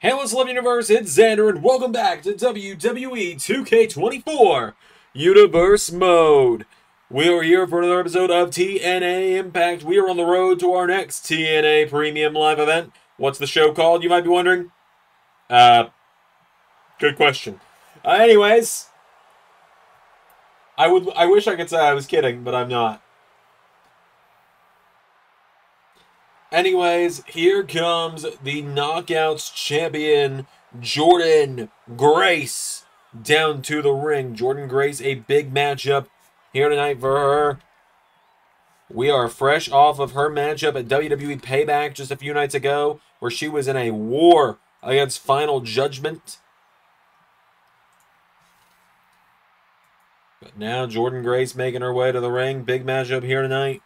Hey, what's up, Universe? It's Xander, and welcome back to WWE 2K24 Universe Mode. We are here for another episode of TNA Impact. We are on the road to our next TNA Premium Live event. What's the show called, you might be wondering? Good question. Anyways, I wish I could say I was kidding, but I'm not. Anyways, here comes the Knockouts champion, Jordynne Grace, down to the ring. Jordynne Grace, a big matchup here tonight for her. We are fresh off of her matchup at WWE Payback just a few nights ago, where she was in a war against Final Judgment. But now Jordynne Grace making her way to the ring. Big matchup here tonight,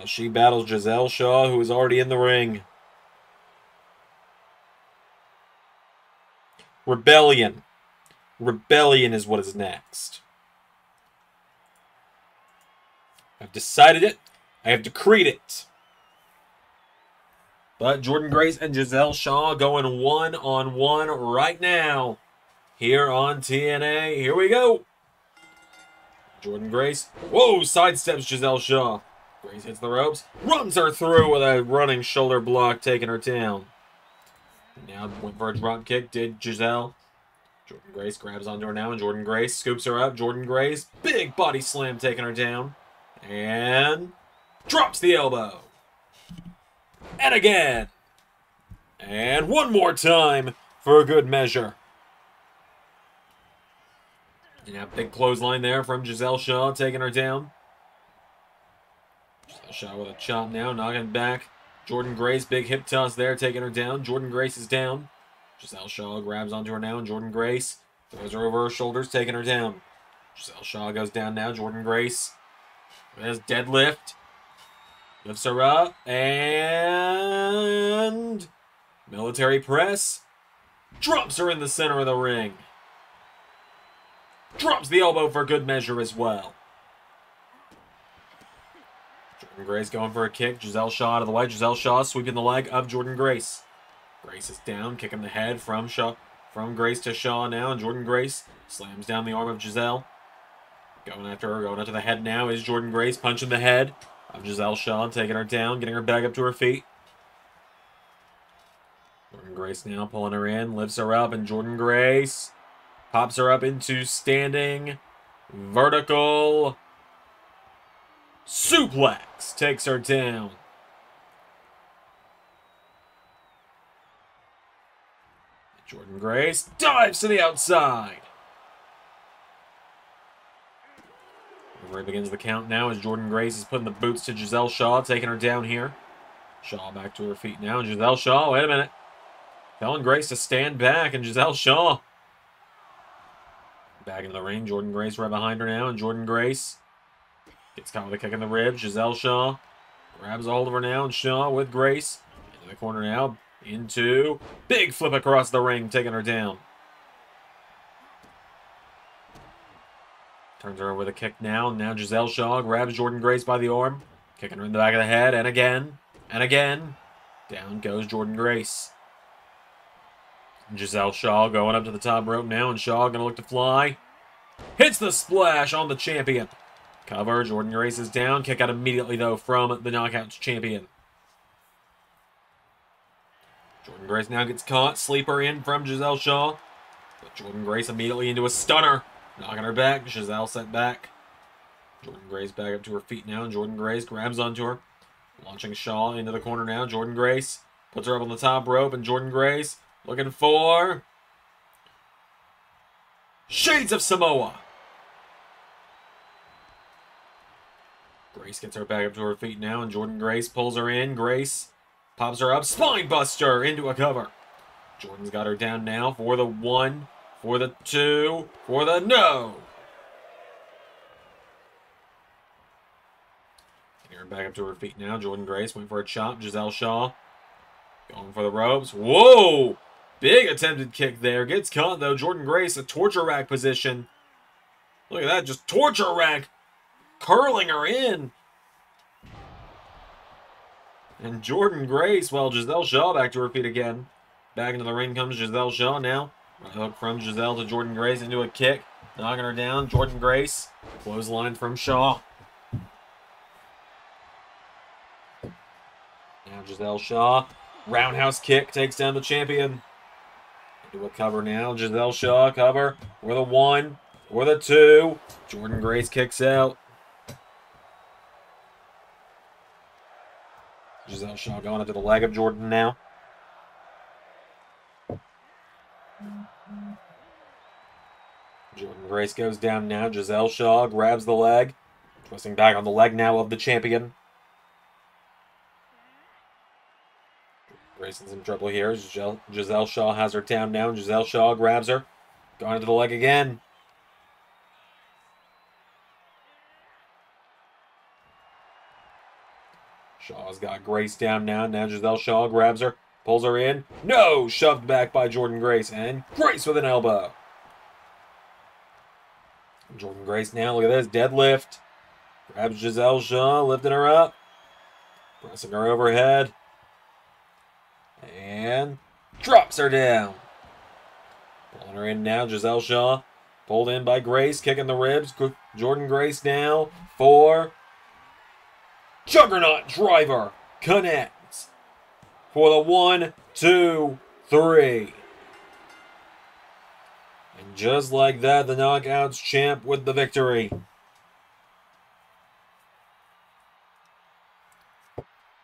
as she battles Giselle Shaw, who is already in the ring. Rebellion. Rebellion is what is next. I've decided it. I have decreed it. But Jordynne Grace and Giselle Shaw going one-on-one right now here on TNA. Here we go. Jordynne Grace. Whoa, sidesteps Giselle Shaw. Grace hits the ropes, runs her through with a running shoulder block, taking her down. Now went for a drop kick, did Giselle. Jordynne Grace grabs onto her now, and Jordynne Grace scoops her up. Jordynne Grace, big body slam, taking her down. And drops the elbow. And again. And one more time for a good measure. And a big clothesline there from Giselle Shaw, taking her down. Shaw with a chop now, knocking it back. Jordynne Grace, big hip toss there, taking her down. Jordynne Grace is down. Giselle Shaw grabs onto her now, and Jordynne Grace throws her over her shoulders, taking her down. Giselle Shaw goes down now. Jordynne Grace has deadlift. Lifts her up, and military press. Drops her in the center of the ring. Drops the elbow for good measure as well. Jordynne Grace going for a kick. Giselle Shaw out of the way. Giselle Shaw sweeping the leg of Jordynne Grace. Grace is down, kicking the head from Grace to Shaw now, and Jordynne Grace slams down the arm of Giselle. Going after her, going after the head now is Jordynne Grace, punching the head of Giselle Shaw, taking her down, getting her back up to her feet. Jordynne Grace now pulling her in, lifts her up, and Jordynne Grace pops her up into standing vertical suplex, takes her down. Jordynne Grace dives to the outside. Where begins the count now as Jordynne Grace is putting the boots to Giselle Shaw, taking her down here. Shaw back to her feet now. Giselle Shaw, wait a minute. Telling Grace to stand back, and Giselle Shaw back into the ring. Jordynne Grace right behind her now, and Jordynne Grace gets caught with a kick in the ribs. Giselle Shaw grabs a hold of her now, and Shaw with Grace into the corner now. Into big flip across the ring, taking her down. Turns her over with a kick now. Now Giselle Shaw grabs Jordynne Grace by the arm, kicking her in the back of the head, and again, and again. Down goes Jordynne Grace. Giselle Shaw going up to the top rope now, and Shaw gonna look to fly. Hits the splash on the champion. Cover, Jordynne Grace is down. Kick out immediately, though, from the Knockouts champion. Jordynne Grace now gets caught. Sleeper in from Giselle Shaw. But Jordynne Grace immediately into a stunner. Knocking her back. Giselle sent back. Jordynne Grace back up to her feet now. And Jordynne Grace grabs onto her. Launching Shaw into the corner now. Jordynne Grace puts her up on the top rope. And Jordynne Grace looking for Shades of Samoa. Grace gets her back up to her feet now. And Jordynne Grace pulls her in. Grace pops her up. Spine buster into a cover. Jordynne's got her down now for the 1, for the 2, for the no. Getting her back up to her feet now. Jordynne Grace went for a chop. Giselle Shaw going for the ropes. Whoa! Big attempted kick there. Gets caught though. Jordynne Grace, a torture rack position. Look at that. Just torture rack. Curling her in. And Jordynne Grace, well, Giselle Shaw back to her feet again. Back into the ring comes Giselle Shaw now. Right hook from Giselle to Jordynne Grace into a kick. Knocking her down. Jordynne Grace. Clothesline from Shaw. Now Giselle Shaw. Roundhouse kick takes down the champion. Do a cover now. Giselle Shaw cover. With a 1. With a 2. Jordynne Grace kicks out. Giselle Shaw going into the leg of Jordynne now. Jordynne Grace goes down now. Giselle Shaw grabs the leg. Twisting back on the leg now of the champion. Grace in some trouble here. Giselle Shaw has her down now. Giselle Shaw grabs her. Going into the leg again. Shaw's got Grace down now. Now Giselle Shaw grabs her. Pulls her in. No! Shoved back by Jordynne Grace. And Grace with an elbow. Jordynne Grace now. Look at this. Deadlift. Grabs Giselle Shaw. Lifting her up. Pressing her overhead. And drops her down. Pulling her in now. Giselle Shaw. Pulled in by Grace. Kicking the ribs. Jordynne Grace now. 4. Juggernaut driver connects for the 1, 2, 3. And just like that, the Knockouts champ with the victory.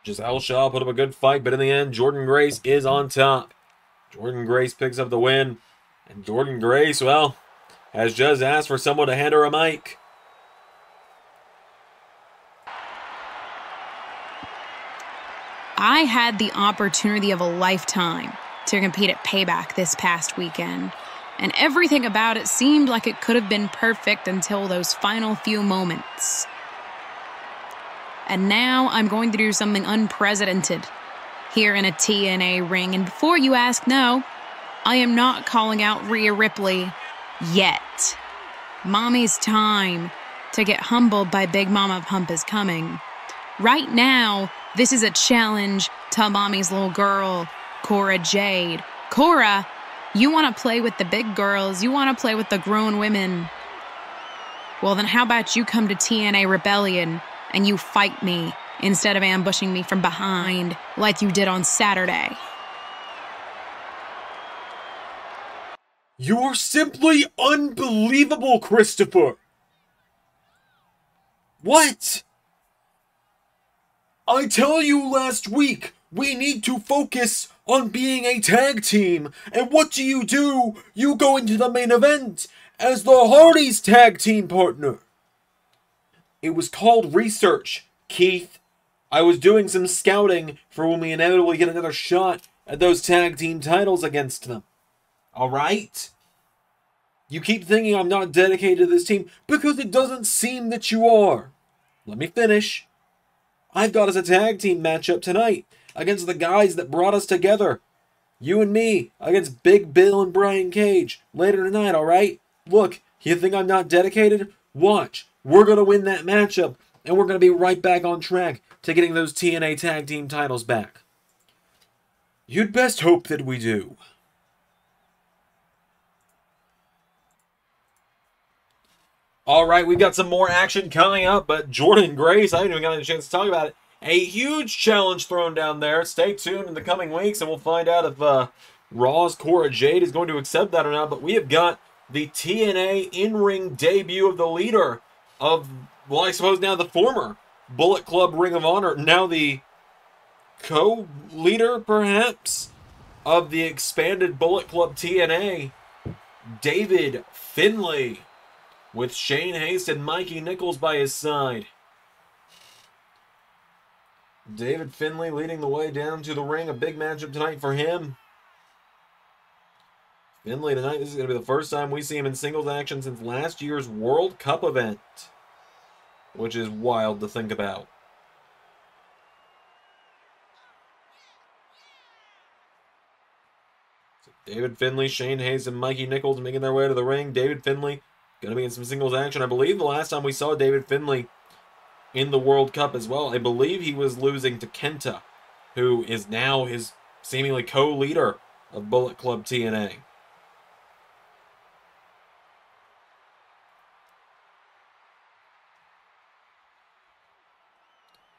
Giselle Shaw put up a good fight, but in the end, Jordynne Grace is on top. Jordynne Grace picks up the win. And Jordynne Grace, well, has just asked for someone to hand her a mic. I had the opportunity of a lifetime to compete at Payback this past weekend, and everything about it seemed like it could have been perfect until those final few moments. And now I'm going to do something unprecedented here in a TNA ring, and before you ask, no, I am not calling out Rhea Ripley yet. Mommy's time to get humbled by Big Mama Pump is coming. Right now, this is a challenge to Mommy's little girl, Cora Jade. Cora, you want to play with the big girls. You want to play with the grown women. Well, then how about you come to TNA Rebellion and you fight me instead of ambushing me from behind like you did on Saturday? You're simply unbelievable, Christopher. What? I tell you last week, we need to focus on being a tag team. And what do? You go into the main event as the Hardys tag team partner. It was called research, Keith. I was doing some scouting for when we inevitably get another shot at those tag team titles against them. Alright? You keep thinking I'm not dedicated to this team because it doesn't seem that you are. Let me finish. I've got us a tag team matchup tonight against the guys that brought us together. You and me against Big Bill and Brian Cage later tonight, alright? Look, you think I'm not dedicated? Watch. We're going to win that matchup, and we're going to be right back on track to getting those TNA tag team titles back. You'd best hope that we do. Alright, we've got some more action coming up, but Jordynne Grace, I haven't even got a chance to talk about it. A huge challenge thrown down there. Stay tuned in the coming weeks, and we'll find out if Raw's Cora Jade is going to accept that or not. But we have got the TNA in-ring debut of the leader of, well, I suppose now the former Bullet Club Ring of Honor, now the co-leader, perhaps, of the expanded Bullet Club TNA, David Finlay, with Shane Haste and Mikey Nichols by his side. David Finlay leading the way down to the ring. A big matchup tonight for him. Finlay tonight, this is going to be the first time we see him in singles action since last year's World Cup event, which is wild to think about. So David Finlay, Shane Haste, and Mikey Nichols making their way to the ring. David Finlay going to be in some singles action. I believe the last time we saw David Finlay in the World Cup as well, I believe he was losing to Kenta who is now his seemingly co-leader of Bullet Club TNA.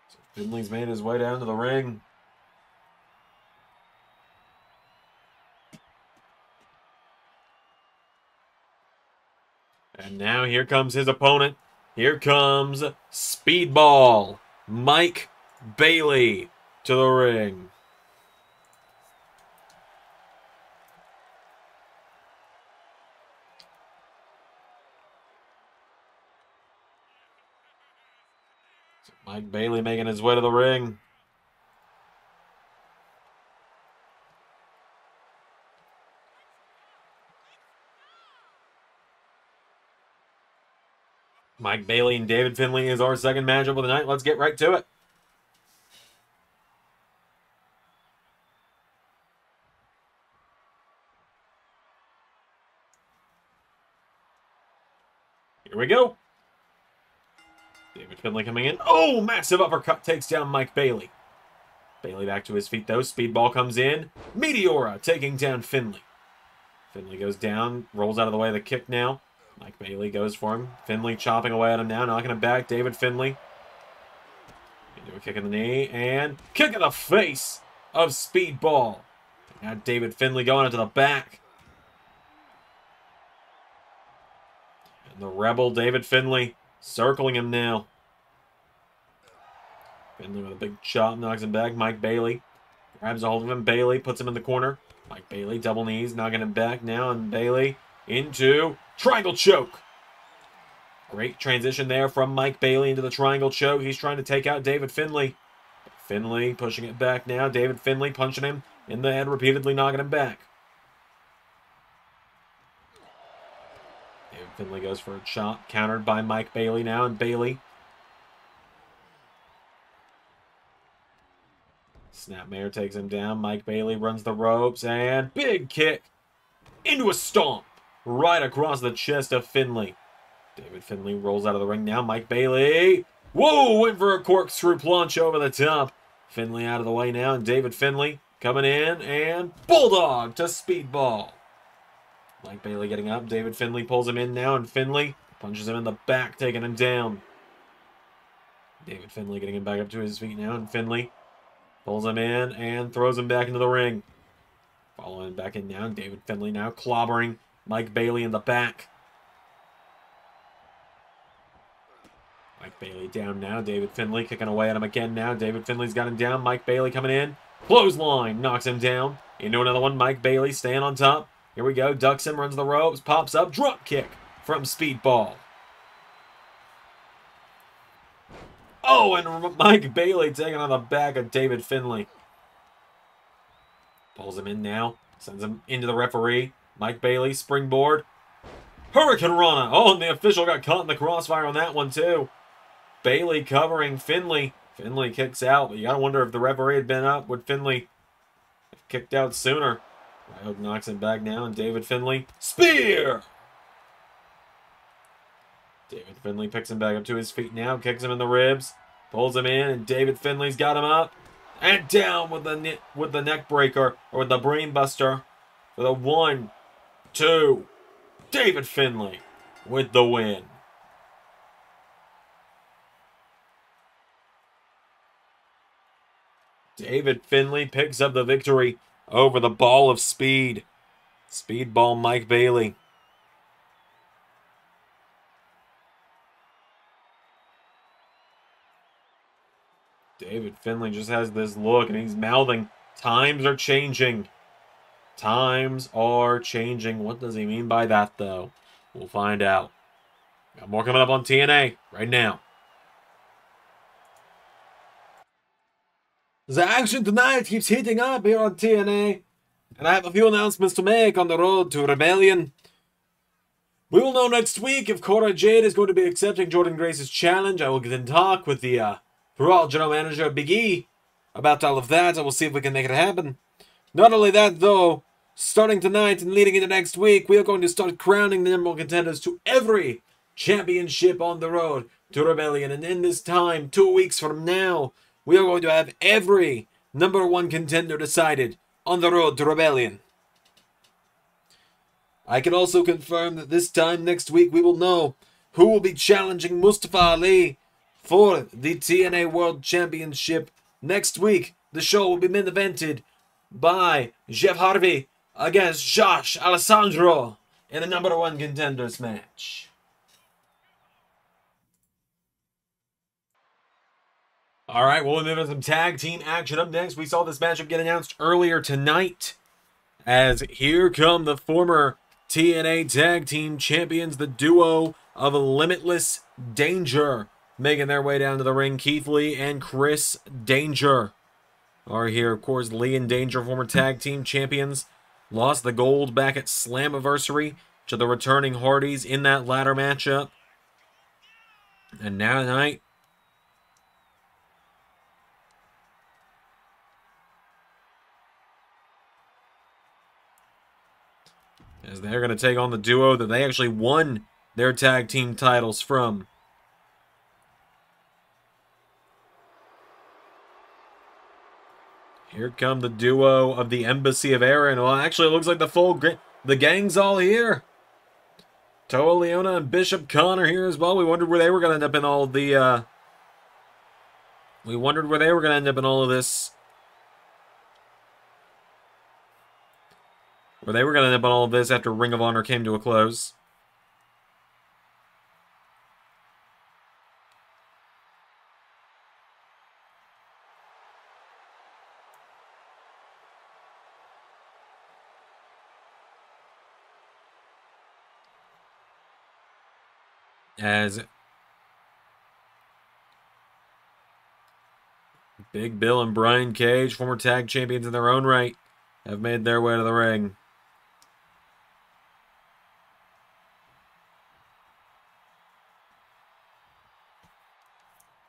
So Finlay's made his way down to the ring. And now here comes his opponent. Here comes Speedball Mike Bailey to the ring. So Mike Bailey making his way to the ring. Mike Bailey and David Finlay is our second matchup of the night. Let's get right to it. Here we go. David Finlay coming in. Oh, massive uppercut takes down Mike Bailey. Bailey back to his feet, though. Speedball comes in. Meteora taking down Finlay. Finlay goes down, rolls out of the way of the kick now. Mike Bailey goes for him. Finlay chopping away at him now, knocking him back. David Finlay. Into a kick in the knee, and kick in the face of Speedball. Now David Finlay going into the back. And the Rebel, David Finlay, circling him now. Finlay with a big chop, knocks him back. Mike Bailey grabs a hold of him. Bailey puts him in the corner. Mike Bailey, double knees, knocking him back now, and Bailey into triangle choke. Great transition there from Mike Bailey into the triangle choke. He's trying to take out David Finlay. Finlay pushing it back now. David Finlay punching him in the head, repeatedly knocking him back. David Finlay goes for a chop, countered by Mike Bailey now, and Bailey. Snapmare takes him down. Mike Bailey runs the ropes, and big kick into a stomp right across the chest of Finlay. David Finlay rolls out of the ring now. Mike Bailey, whoa, went for a corkscrew plunge over the top. Finlay out of the way now, and David Finlay coming in, and Bulldog to Speedball. Mike Bailey getting up. David Finlay pulls him in now, and Finlay punches him in the back, taking him down. David Finlay getting him back up to his feet now, and Finlay pulls him in and throws him back into the ring. Following back in now, David Finlay now clobbering Mike Bailey in the back. Mike Bailey down now. David Finlay kicking away at him again now. David Finlay's got him down. Mike Bailey coming in. Clothesline knocks him down. Into another one. Mike Bailey staying on top. Here we go. Ducks him, runs the ropes, pops up. Drop kick from Speedball. Oh, and Mike Bailey taking on the back of David Finlay. Pulls him in now. Sends him into the referee. Mike Bailey, springboard. Hurricane Rana. Oh, and the official got caught in the crossfire on that one, too. Bailey covering Finlay. Finlay kicks out, but you gotta wonder if the referee had been up, would Finlay have kicked out sooner? Ryhook knocks him back now, and David Finlay. Spear! David Finlay picks him back up to his feet now, kicks him in the ribs, pulls him in, and David Finlay's got him up. And down with the neck breaker, or with the brain buster. For the 1, 2. David Finlay with the win. David Finlay picks up the victory over the Ball of Speed. Speedball Mike Bailey. David Finlay just has this look, and he's mouthing, "Times are changing. Times are changing." What does he mean by that, though? We'll find out. Got more coming up on TNA right now. The action tonight keeps heating up here on TNA, and I have a few announcements to make on the road to Rebellion. We will know next week if Cora Jade is going to be accepting Jordynne Grace's challenge. I will get in talk with the Raw General Manager Big E about all of that. I will see if we can make it happen. Not only that, though, starting tonight and leading into next week, we are going to start crowning the number one contenders to every championship on the road to Rebellion. And in this time, 2 weeks from now, we are going to have every #1 contender decided on the road to Rebellion. I can also confirm that this time next week we will know who will be challenging Mustafa Ali for the TNA World Championship. Next week, the show will be main evented by Jeff Harvey against Josh Alessandro in the #1 contenders match. Alright, we'll move on to some tag team action up next. We saw this matchup get announced earlier tonight, as here come the former TNA Tag Team Champions, the duo of Limitless Danger, making their way down to the ring. Keith Lee and Chris Danger are here. Of course, Lee and Danger, former Tag Team Champions, lost the gold back at Slammiversary to the returning Hardys in that ladder matchup. And now tonight, as they're going to take on the duo that they actually won their tag team titles from. Here come the duo of the Embassy of Aaron. Well, actually, it looks like the gang's all here. Toa Leona and Bishop Khan are here as well. We wondered where they were going to end up in all of the, we wondered where they were going to end up in all of this. Where they were going to end up on all of this after Ring of Honor came to a close. As Big Bill and Brian Cage, former tag champions in their own right, have made their way to the ring.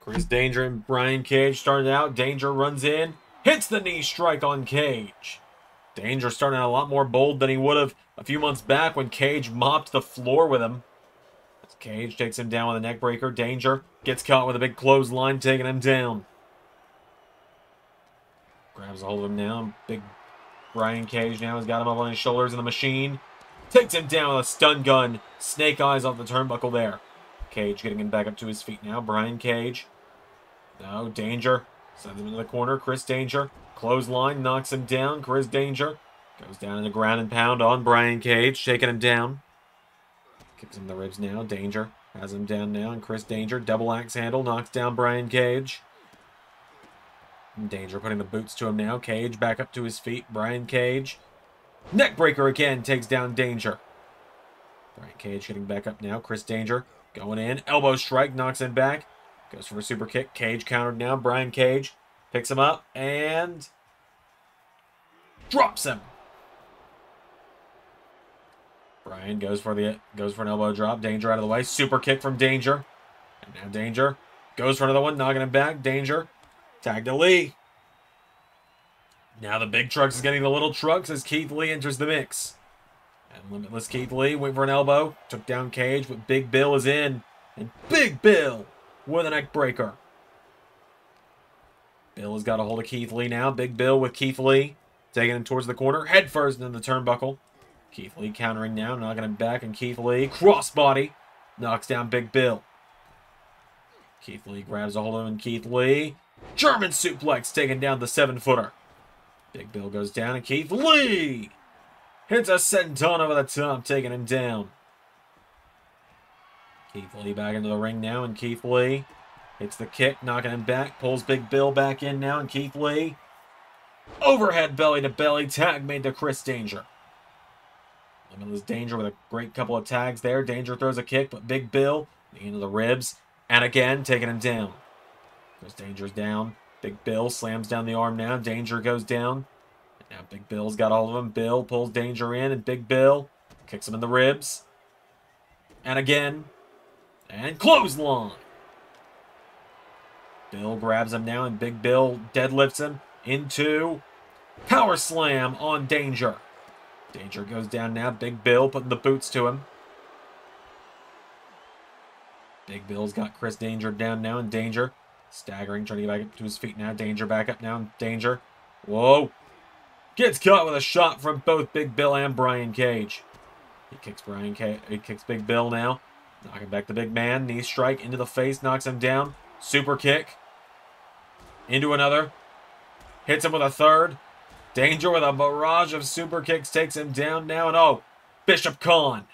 Chris Danger and Brian Cage started out. Danger runs in, hits the knee strike on Cage. Danger starting out a lot more bold than he would have a few months back when Cage mopped the floor with him. As Cage takes him down with a neck breaker. Danger gets caught with a big clothesline, taking him down. Grabs a hold of him now. Big Brian Cage now has got him up on his shoulders in the machine. Takes him down with a stun gun. Snake eyes off the turnbuckle there. Cage getting him back up to his feet now. Brian Cage. No, Danger. Sends him into the corner. Chris Danger. Clothesline knocks him down. Chris Danger goes down in the ground and pound on Brian Cage, shaking him down. Kicks him in the ribs now. Danger has him down now. And Chris Danger, double axe handle, knocks down Brian Cage. And Danger putting the boots to him now. Cage back up to his feet. Brian Cage. Neckbreaker again takes down Danger. Brian Cage getting back up now. Chris Danger going in. Elbow strike knocks him back. Goes for a super kick. Cage countered now. Brian Cage picks him up and drops him. Brian goes for an elbow drop. Danger out of the way. Super kick from Danger. And now Danger goes for another one, knocking him back. Danger. Tag to Lee. Now the big trucks is getting the little trucks as Keith Lee enters the mix. And Limitless Keith Lee went for an elbow. Took down Cage, but Big Bill is in. And Big Bill with a neck breaker. Bill has got a hold of Keith Lee now. Big Bill with Keith Lee. Taking him towards the corner. Head first into the turnbuckle. Keith Lee countering now. Knocking him back. And Keith Lee, crossbody, knocks down Big Bill. Keith Lee grabs a hold of him. And Keith Lee, German suplex, taking down the 7-footer. Big Bill goes down. And Keith Lee hits a senton over the top, taking him down. Keith Lee back into the ring now. And Keith Lee hits the kick, knocking him back. Pulls Big Bill back in now. And Keith Lee, overhead belly to belly tag made to Chris Danger. Limitless Danger with a great couple of tags there. Danger throws a kick, but Big Bill into the ribs. And again, taking him down. Chris Danger's down. Big Bill slams down the arm now. Danger goes down. And now Big Bill's got all of him. Bill pulls Danger in, and Big Bill kicks him in the ribs. And again. And clothesline. Bill grabs him now, and Big Bill deadlifts him into power slam on Danger. Danger goes down now. Big Bill putting the boots to him. Big Bill's got Chris Danger down now, and Danger staggering, trying to get back up to his feet now. Danger back up now, and Danger Whoa. Gets caught with a shot from both Big Bill and Brian Cage. He kicks Big Bill now. Knocking back the big man. Knee strike into the face. Knocks him down. Super kick. Into another. Hits him with a third. Danger with a barrage of super kicks. Takes him down now. And oh, Bishop Khan.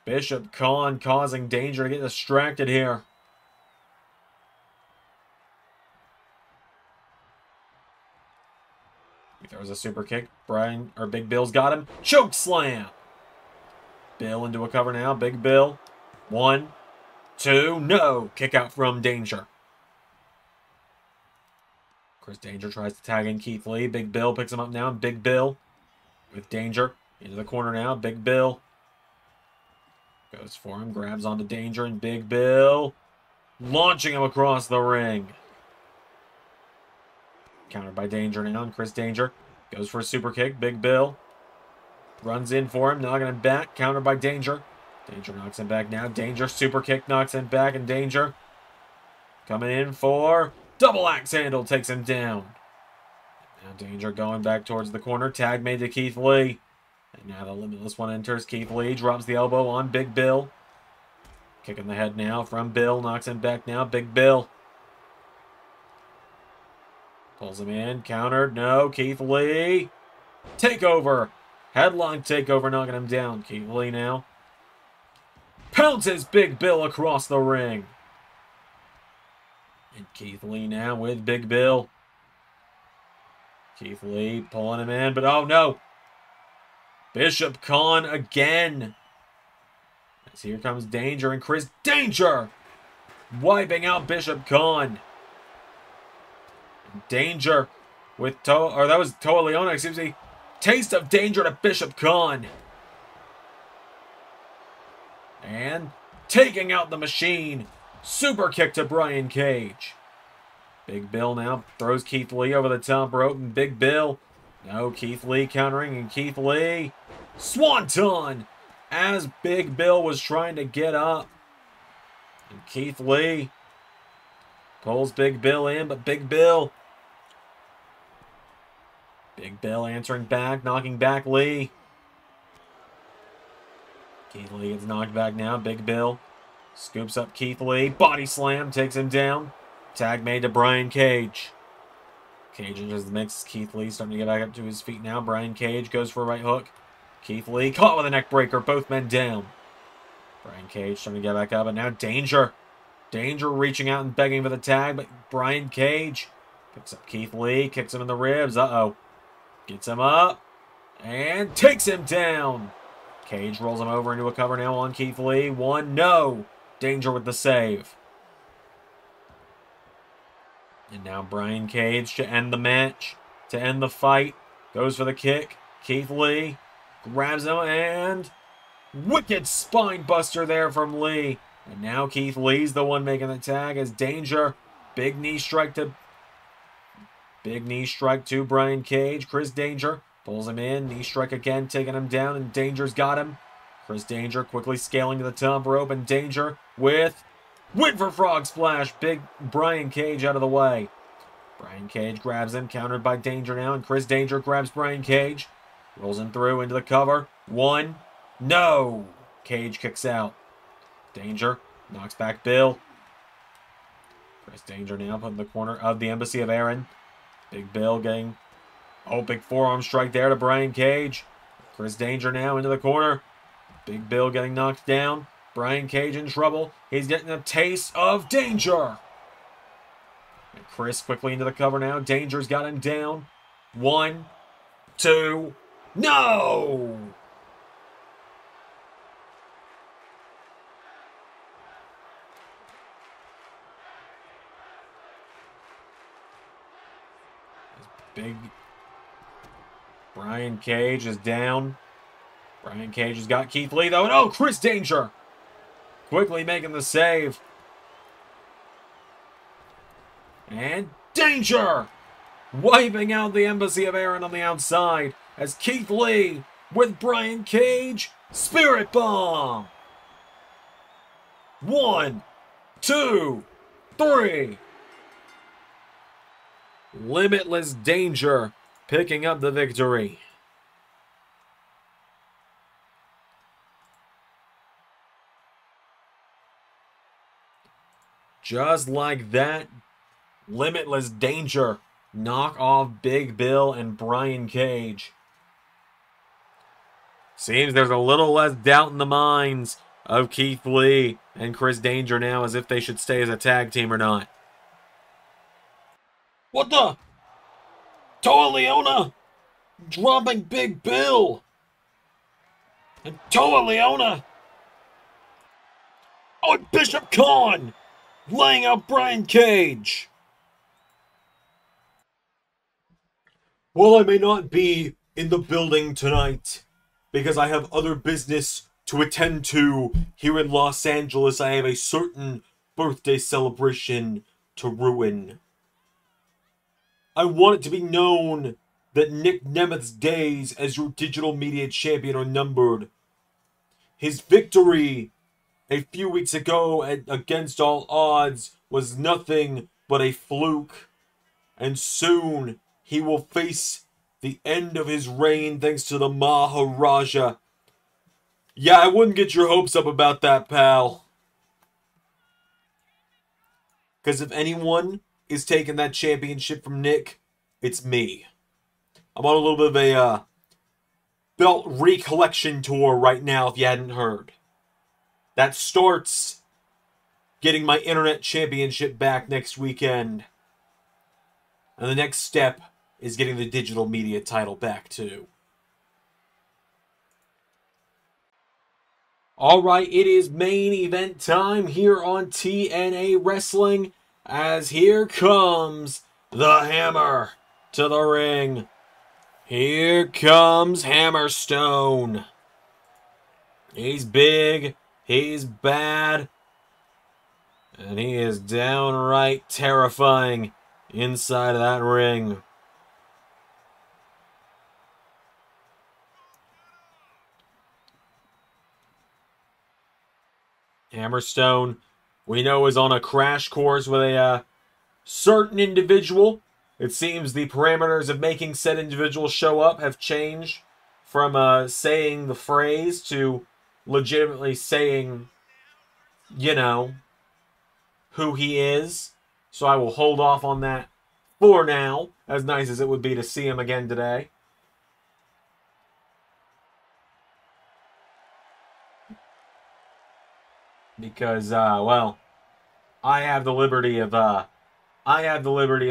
Bishop Khan causing Danger to get distracted here. He throws a super kick. Big Bill's got him. Choke slam. Bill into a cover now. Big Bill. 1, 2, no. Kick out from Danger. Chris Danger tries to tag in Keith Lee. Big Bill picks him up now. Big Bill with Danger into the corner now. Big Bill goes for him. Grabs onto Danger and Big Bill launching him across the ring. Countered by Danger now, and Chris Danger goes for a super kick. Big Bill runs in for him, knocking him back. Countered by Danger. Danger knocks him back now. Danger super kick knocks him back, and Danger coming in for double axe handle, takes him down. Now Danger going back towards the corner. Tag made to Keith Lee. And now the Limitless One enters. Keith Lee drops the elbow on Big Bill. Kicking the head now from Bill. Knocks him back now. Big Bill pulls him in. Countered. No. Keith Lee. Takeover. Headlock takeover. Knocking him down. Keith Lee now pounces Big Bill across the ring. And Keith Lee now with Big Bill. Keith Lee pulling him in. But oh no. Bishop Khan again. As here comes Danger and Chris Danger wiping out Bishop Khan. Danger with that was Toa Leona, excuse me. Taste of Danger to Bishop Khan. And taking out the Machine. Super kick to Brian Cage. Big Bill now throws Keith Lee over the top rope, and Big Bill. No, Keith Lee countering, and Keith Lee. Swanton! As Big Bill was trying to get up. And Keith Lee pulls Big Bill in, but Big Bill answering back, knocking back Lee. Keith Lee gets knocked back now. Big Bill scoops up Keith Lee. Body slam, takes him down. Tag made to Brian Cage. Cage enters the mix. Keith Lee starting to get back up to his feet now. Brian Cage goes for a right hook. Keith Lee caught with a neck breaker. Both men down. Brian Cage starting to get back up. And now Danger. Danger reaching out and begging for the tag. But Brian Cage picks up Keith Lee. Kicks him in the ribs. Uh-oh. Gets him up. And takes him down. Cage rolls him over into a cover now on Keith Lee. 1, no. Danger with the save. And now Brian Cage to end the match. To end the fight. Goes for the kick. Keith Lee grabs him and wicked spine buster there from Lee. And now Keith Lee's the one making the tag as Danger. Big knee strike to Brian Cage. Chris Danger pulls him in. Knee strike again, taking him down, and Danger's got him. Chris Danger quickly scaling to the top rope, and Danger with win for frog splash. Big Brian Cage out of the way. Brian Cage grabs him, countered by Danger now, and Chris Danger grabs Brian Cage. Rolls him through into the cover. 1, no. Cage kicks out. Danger knocks back Bill. Chris Danger now put in the corner of the Embassy of Erin. Big Bill getting, big forearm strike there to Brian Cage. Chris Danger now into the corner. Big Bill getting knocked down. Brian Cage in trouble. He's getting a taste of Danger. And Chris quickly into the cover now. Danger's got him down. 1, 2, no! Big Brian Cage is down. Brian Cage has got Keith Lee, though. And oh, Chris Danger quickly making the save. And Danger wiping out the Embassy of Erin on the outside as Keith Lee with Brian Cage. Spirit Bomb. 1, 2, 3. Limitless Danger picking up the victory. Just like that, Limitless Danger knock off Big Bill and Brian Cage. Seems there's a little less doubt in the minds of Keith Lee and Chris Danger now as if they should stay as a tag team or not. What the? Toa Leona dropping Big Bill. And Toa Leona. Oh, and Bishop Khan laying out Brian Cage. While I may not be in the building tonight because I have other business to attend to here in Los Angeles, I have a certain birthday celebration to ruin. I want it to be known that Nick Nemeth's days as your digital media champion are numbered. His victory a few weeks ago against all odds was nothing but a fluke. And soon he will face the end of his reign thanks to the Maharaja. Yeah, I wouldn't get your hopes up about that, pal. Because if anyone is taking that championship from Nick, it's me. I'm on a little bit of a belt recollection tour right now, if you hadn't heard. That starts getting my internet championship back next weekend. And the next step is getting the digital media title back too. Alright, it is main event time here on TNA Wrestling, as here comes the Hammer to the ring. Here comes Hammerstone. He's big, he's bad, and he is downright terrifying inside of that ring. Hammerstone, we know, is on a crash course with a certain individual. It seems the parameters of making said individual show up have changed from saying the phrase to legitimately saying, you know, who he is. So I will hold off on that for now, as nice as it would be to see him again today. Because, well, I have the liberty of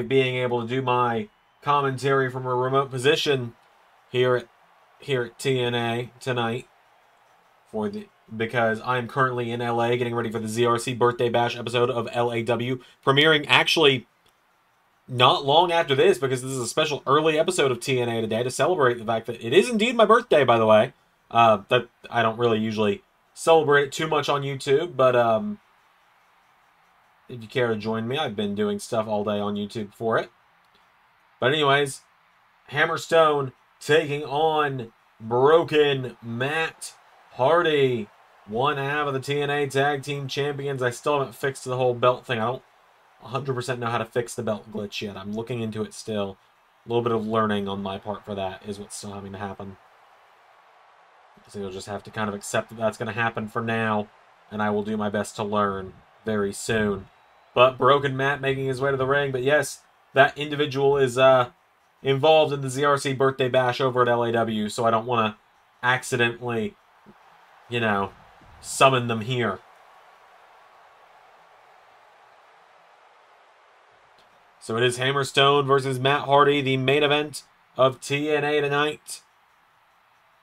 being able to do my commentary from a remote position here at TNA tonight because I'm currently in LA getting ready for the ZRC Birthday Bash episode of LAW, premiering actually not long after this, because this is a special early episode of TNA today to celebrate the fact that it is indeed my birthday, by the way. That I don't really usually celebrate it too much on YouTube, but if you care to join me, I've been doing stuff all day on YouTube for it. But anyways, Hammerstone taking on Broken Matt Hardy, one half of the TNA Tag Team Champions. I still haven't fixed the whole belt thing. I don't 100% know how to fix the belt glitch yet. I'm looking into it still. A little bit of learning on my part for that is what's still having to happen. So you'll just have to kind of accept that that's going to happen for now, and I will do my best to learn very soon. But Broken Matt making his way to the ring. But yes, that individual is involved in the ZRC Birthday Bash over at LAW, so I don't want to accidentally, you know, summon them here. So it is Hammerstone versus Matt Hardy, the main event of TNA tonight.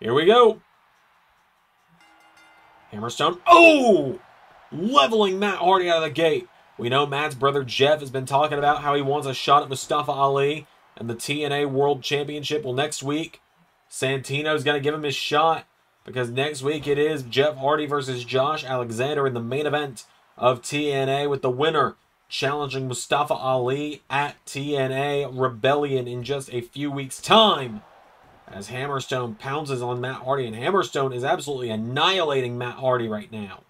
Here we go. Hammerstone. Oh! Leveling Matt Hardy out of the gate. We know Matt's brother Jeff has been talking about how he wants a shot at Mustafa Ali and the TNA World Championship. Well, next week, Santino's going to give him his shot, because next week it is Jeff Hardy versus Josh Alexander in the main event of TNA, with the winner challenging Mustafa Ali at TNA Rebellion in just a few weeks' time, as Hammerstone pounces on Matt Hardy, and Hammerstone is absolutely annihilating Matt Hardy right now.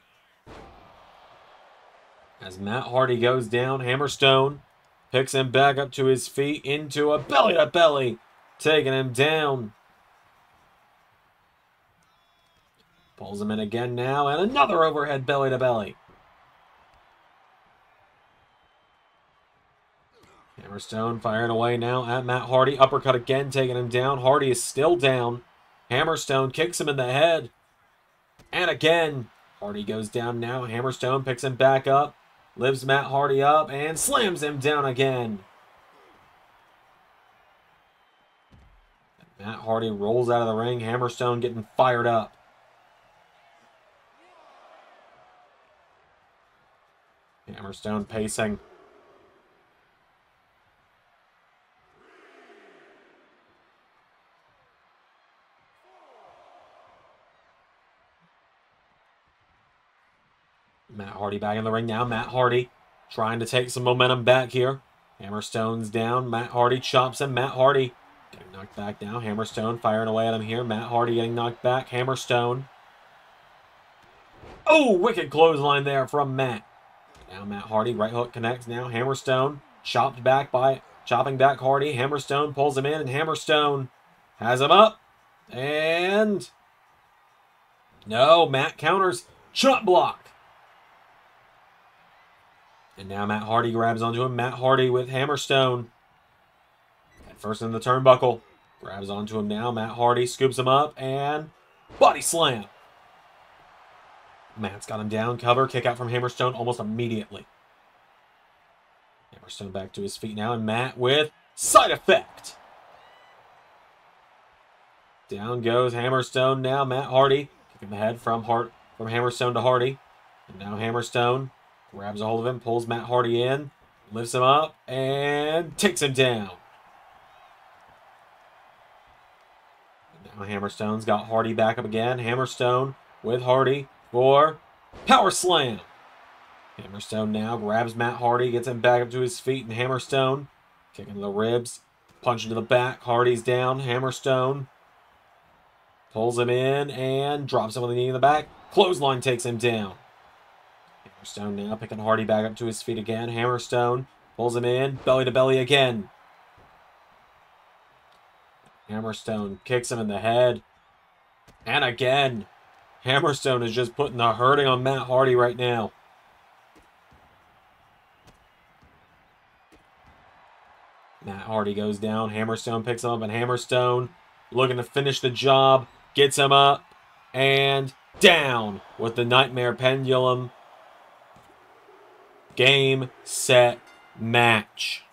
As Matt Hardy goes down, Hammerstone Picks him back up to his feet into a belly-to-belly. Taking him down. Pulls him in again now, and another overhead belly-to-belly. Hammerstone firing away now at Matt Hardy. Uppercut again, taking him down. Hardy is still down. Hammerstone kicks him in the head. And again, Hardy goes down now. Hammerstone picks him back up. Lifts Matt Hardy up and slams him down again. Matt Hardy rolls out of the ring. Hammerstone getting fired up. Hammerstone pacing. Matt Hardy back in the ring now. Matt Hardy trying to take some momentum back here. Hammerstone's down. Matt Hardy chops him. Matt Hardy getting knocked back now. Hammerstone firing away at him here. Matt Hardy getting knocked back. Hammerstone. Oh, wicked clothesline there from Matt. Now Matt Hardy, right hook connects now. Hammerstone chopping back Hardy. Hammerstone pulls him in, and Hammerstone has him up. And no, Matt counters. Chop block. And now Matt Hardy grabs onto him. Matt Hardy with Hammerstone. At first in the turnbuckle. Grabs onto him now. Matt Hardy scoops him up and body slam. Matt's got him down. Cover. Kick out from Hammerstone almost immediately. Hammerstone back to his feet now. And Matt with side effect. Down goes Hammerstone now. Matt Hardy kicking the head from Hammerstone to Hardy. And now Hammerstone grabs a hold of him, pulls Matt Hardy in, lifts him up, and takes him down. And now Hammerstone's got Hardy back up again. Hammerstone with Hardy for power slam. Hammerstone now grabs Matt Hardy, gets him back up to his feet, and Hammerstone kicking the ribs, punching to the back. Hardy's down. Hammerstone pulls him in and drops him with a knee in the back. Clothesline takes him down. Hammerstone now picking Hardy back up to his feet again. Hammerstone pulls him in, belly to belly again. Hammerstone kicks him in the head. And again, Hammerstone is just putting the hurting on Matt Hardy right now. Matt Hardy goes down. Hammerstone picks him up, and Hammerstone looking to finish the job. Gets him up and down with the Nightmare Pendulum. Game, set, match.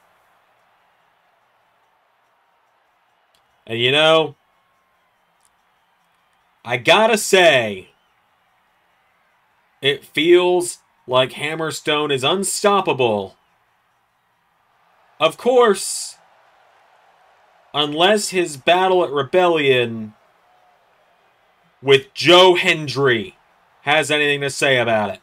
And you know, I gotta say, it feels like Hammerstone is unstoppable. Of course, unless his battle at Rebellion with Joe Hendry has anything to say about it.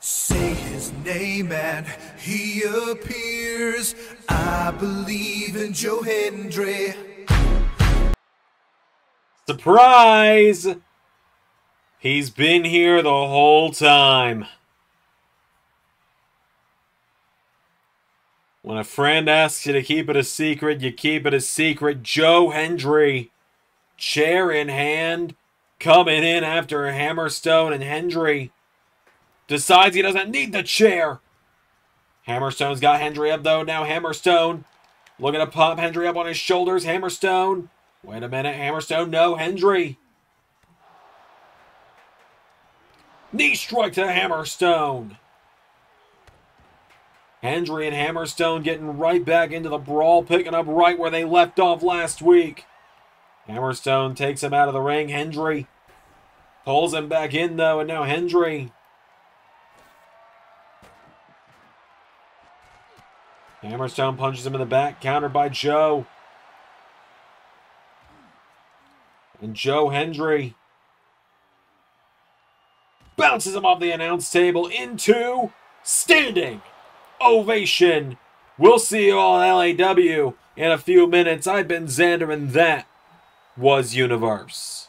Say his name and he appears. I believe in Joe Hendry. Surprise! He's been here the whole time. When a friend asks you to keep it a secret, you keep it a secret. Joe Hendry, chair in hand, coming in after Hammerstone, and Hendry decides he doesn't need the chair. Hammerstone's got Hendry up, though. Now Hammerstone looking to pop Hendry up on his shoulders. Hammerstone. Wait a minute. Hammerstone. No, Hendry. Knee strike to Hammerstone. Hendry and Hammerstone getting right back into the brawl, picking up right where they left off last week. Hammerstone takes him out of the ring. Hendry pulls him back in, though, and now Hendry. Hammerstone punches him in the back, countered by Joe. And Joe Hendry bounces him off the announce table into standing ovation. We'll see you all at LAW in a few minutes. I've been Xander, and that was Universe.